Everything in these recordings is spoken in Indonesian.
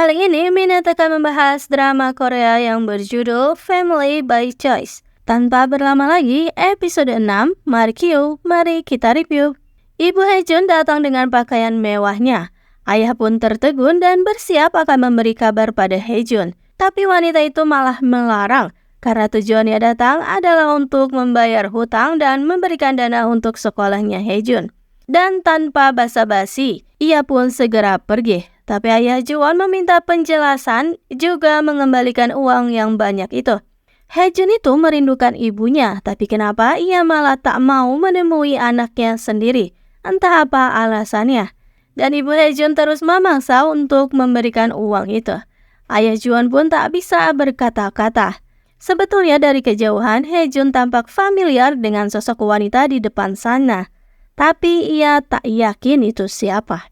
Kali ini Minat akan membahas drama Korea yang berjudul Family by Choice. Tanpa berlama lagi, episode 6, mari kita review. Ibu Haejun datang dengan pakaian mewahnya. Ayah pun tertegun dan bersiap akan memberi kabar pada Haejun. Tapi wanita itu malah melarang, karena tujuannya datang adalah untuk membayar hutang dan memberikan dana untuk sekolahnya Haejun. Dan tanpa basa-basi, ia pun segera pergi. Tapi ayah Juwon meminta penjelasan juga mengembalikan uang yang banyak itu. Haejun itu merindukan ibunya, tapi kenapa ia malah tak mau menemui anaknya sendiri? Entah apa alasannya. Dan ibu Haejun terus memaksa untuk memberikan uang itu. Ayah Juwon pun tak bisa berkata-kata. Sebetulnya dari kejauhan, Haejun tampak familiar dengan sosok wanita di depan sana. Tapi ia tak yakin itu siapa.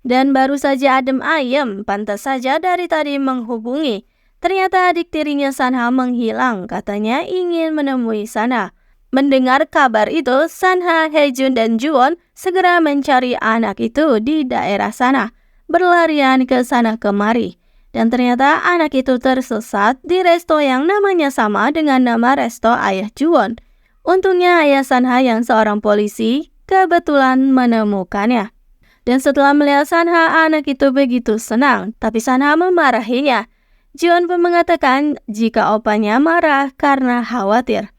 Dan baru saja adem ayem, pantas saja dari tadi menghubungi. Ternyata adik tirinya Sanha menghilang, katanya ingin menemui Sanha. Mendengar kabar itu, Sanha, Haejun, dan Juwon segera mencari anak itu di daerah sana, berlarian ke sana kemari. Dan ternyata anak itu tersesat di resto yang namanya sama dengan nama resto ayah Juwon. Untungnya ayah Sanha yang seorang polisi kebetulan menemukannya. Dan setelah melihat Sanha, anak itu begitu senang, tapi Sanha memarahinya. Juwon pun mengatakan jika opanya marah karena khawatir.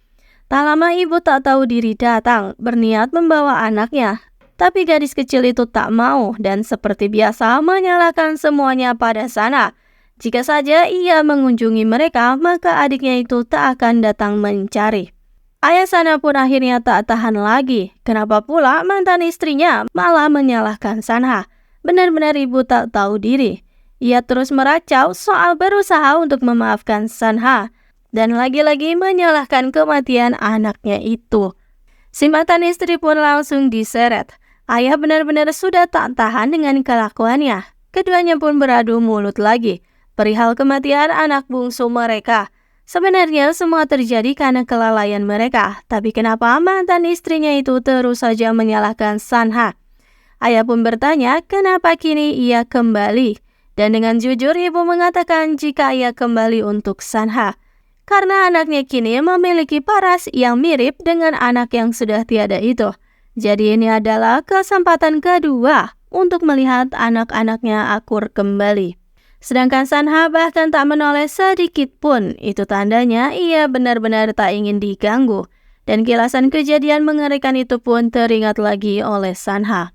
Tak lama ibu tak tahu diri datang, berniat membawa anaknya. Tapi gadis kecil itu tak mau dan seperti biasa menyalahkan semuanya pada Sanha. Jika saja ia mengunjungi mereka, maka adiknya itu tak akan datang mencari. Ayah Sanha pun akhirnya tak tahan lagi. Kenapa pula mantan istrinya malah menyalahkan Sanha? Benar-benar ibu tak tahu diri. Ia terus meracau soal berusaha untuk memaafkan Sanha. Dan lagi-lagi menyalahkan kematian anaknya itu. Si mantan istri pun langsung diseret. Ayah benar-benar sudah tak tahan dengan kelakuannya. Keduanya pun beradu mulut lagi perihal kematian anak bungsu mereka. Sebenarnya semua terjadi karena kelalaian mereka, tapi kenapa mantan istrinya itu terus saja menyalahkan Sanha? Ayah pun bertanya kenapa kini ia kembali, dan dengan jujur ibu mengatakan jika ia kembali untuk Sanha. Karena anaknya kini memiliki paras yang mirip dengan anak yang sudah tiada itu. Jadi ini adalah kesempatan kedua untuk melihat anak-anaknya akur kembali. Sedangkan Sanha bahkan tak menoleh sedikit pun, itu tandanya ia benar-benar tak ingin diganggu. Dan kilasan kejadian mengerikan itu pun teringat lagi oleh Sanha.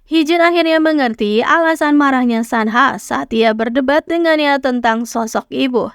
Haejun akhirnya mengerti alasan marahnya Sanha saat ia berdebat dengannya tentang sosok ibu.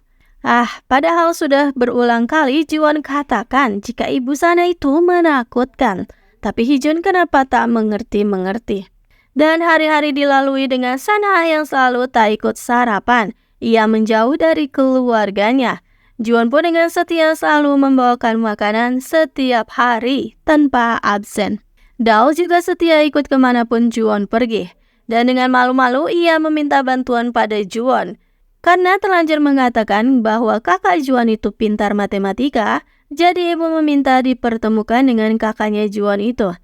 Padahal sudah berulang kali Juwon katakan jika ibu sana itu menakutkan. Tapi Haejun kenapa tak mengerti-mengerti? Dan hari-hari dilalui dengan Sanha yang selalu tak ikut sarapan. Ia menjauh dari keluarganya. Juwon pun dengan setia selalu membawakan makanan setiap hari tanpa absen. Dao juga setia ikut kemanapun Juwon pergi. Dan dengan malu-malu ia meminta bantuan pada Juwon. Karena terlanjur mengatakan bahwa kakak Juwon itu pintar matematika, jadi ibu meminta dipertemukan dengan kakaknya Juwon itu.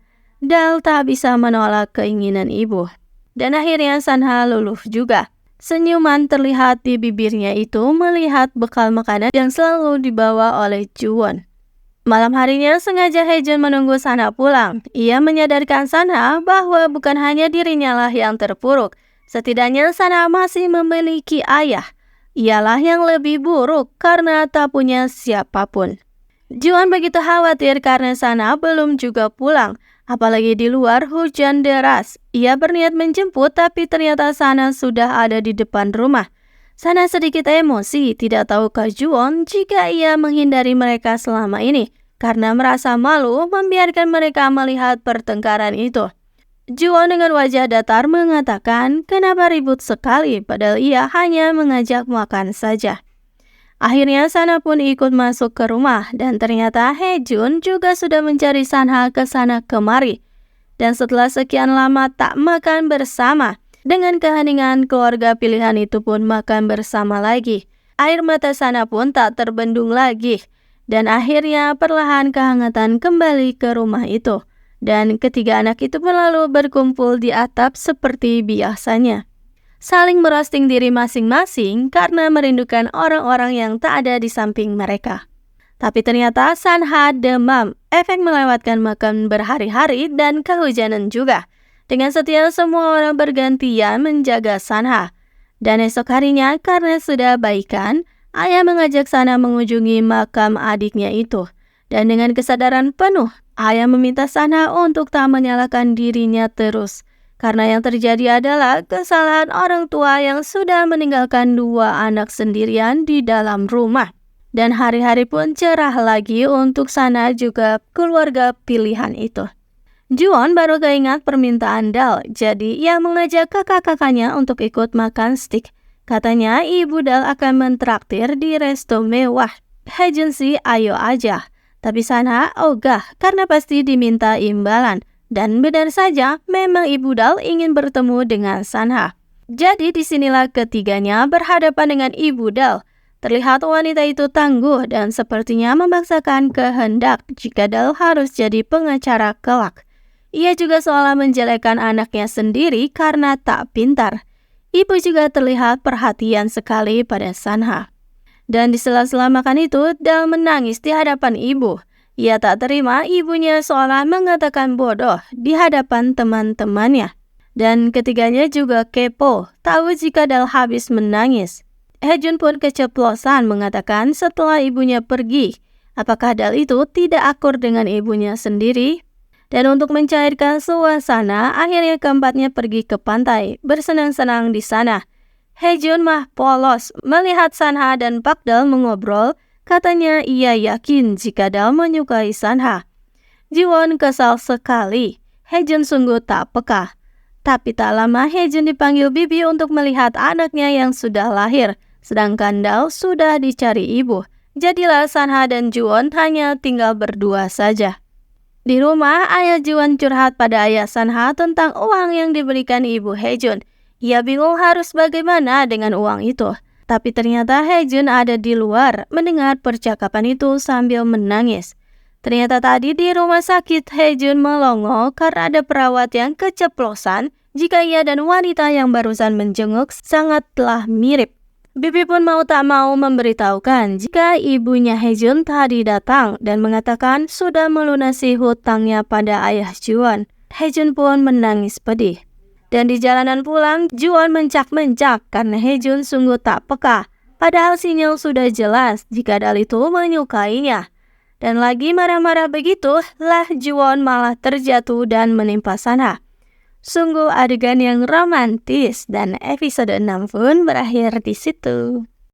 Dal tak bisa menolak keinginan ibu. Dan akhirnya Sanha luluh juga. Senyuman terlihat di bibirnya itu melihat bekal makanan yang selalu dibawa oleh Juwon. Malam harinya sengaja Haejun menunggu Sanha pulang. Ia menyadarkan Sanha bahwa bukan hanya dirinya lah yang terpuruk. Setidaknya Sanha masih memiliki ayah. Ialah yang lebih buruk karena tak punya siapapun. Juwon begitu khawatir karena Sanha belum juga pulang. Apalagi di luar hujan deras. Ia berniat menjemput tapi ternyata Sanha sudah ada di depan rumah. Sanha sedikit emosi, tidak tahukah Juwon jika ia menghindari mereka selama ini karena merasa malu membiarkan mereka melihat pertengkaran itu. Juwon dengan wajah datar mengatakan kenapa ribut sekali padahal ia hanya mengajak makan saja. Akhirnya Sanha pun ikut masuk ke rumah dan ternyata Haejun juga sudah mencari Sanha ke sana kemari. Dan setelah sekian lama tak makan bersama, dengan keheningan keluarga pilihan itu pun makan bersama lagi. Air mata Sanha pun tak terbendung lagi. Dan akhirnya perlahan kehangatan kembali ke rumah itu. Dan ketiga anak itu pun lalu berkumpul di atap seperti biasanya. saling merosting diri masing-masing karena merindukan orang-orang yang tak ada di samping mereka. Tapi ternyata Sanha demam, efek melewatkan makan berhari-hari dan kehujanan juga. Dengan setia semua orang bergantian menjaga Sanha. Dan esok harinya karena sudah baikan, ayah mengajak Sanha mengunjungi makam adiknya itu. Dan dengan kesadaran penuh, ayah meminta Sanha untuk tak menyalahkan dirinya terus. Karena yang terjadi adalah kesalahan orang tua yang sudah meninggalkan 2 anak sendirian di dalam rumah. Dan hari-hari pun cerah lagi untuk Sanha juga keluarga pilihan itu. Juwon baru keingat permintaan Dal, jadi ia mengajak kakak-kakaknya untuk ikut makan steak. Katanya ibu Dal akan mentraktir di resto mewah. Haejun sih ayo aja. Tapi Sanha ogah karena pasti diminta imbalan. Dan benar saja, memang ibu Dal ingin bertemu dengan Sanha. Jadi disinilah ketiganya berhadapan dengan ibu Dal. Terlihat wanita itu tangguh dan sepertinya memaksakan kehendak jika Dal harus jadi pengacara kelak. Ia juga seolah menjelekkan anaknya sendiri karena tak pintar. Ibu juga terlihat perhatian sekali pada Sanha. Dan di sela-sela makan itu, Dal menangis di hadapan ibu. Ia tak terima ibunya seolah mengatakan bodoh di hadapan teman-temannya. Dan ketiganya juga kepo, tahu jika Dal habis menangis. Haejun pun keceplosan mengatakan setelah ibunya pergi, apakah Dal itu tidak akur dengan ibunya sendiri? Dan untuk mencairkan suasana, akhirnya keempatnya pergi ke pantai, bersenang-senang di sana. Haejun mah polos melihat Sanha dan Pak Dal mengobrol, katanya ia yakin jika Dal menyukai Sanha. Jiwon kesal sekali, Haejun sungguh tak peka. Tapi tak lama Haejun dipanggil bibi untuk melihat anaknya yang sudah lahir. Sedangkan Dal sudah dicari ibu. Jadilah Sanha dan Juwon hanya tinggal berdua saja. Di rumah, ayah Juwon curhat pada ayah Sanha tentang uang yang diberikan ibu Haejun. Ia bingung harus bagaimana dengan uang itu. Tapi ternyata Haejun ada di luar mendengar percakapan itu sambil menangis. Ternyata tadi di rumah sakit Haejun melongo karena ada perawat yang keceplosan jika ia dan wanita yang barusan menjenguk sangatlah mirip. Bibi pun mau tak mau memberitahukan jika ibunya Haejun tadi datang dan mengatakan sudah melunasi hutangnya pada ayah Juwon. Haejun pun menangis pedih. Dan di jalanan pulang, Juwon mencak-mencak karena Haejun sungguh tak peka. Padahal sinyal sudah jelas jika Dal itu menyukainya. Dan lagi marah-marah begitu, lah Juwon malah terjatuh dan menimpa Sanha. Sungguh adegan yang romantis dan episode 6 pun berakhir di situ.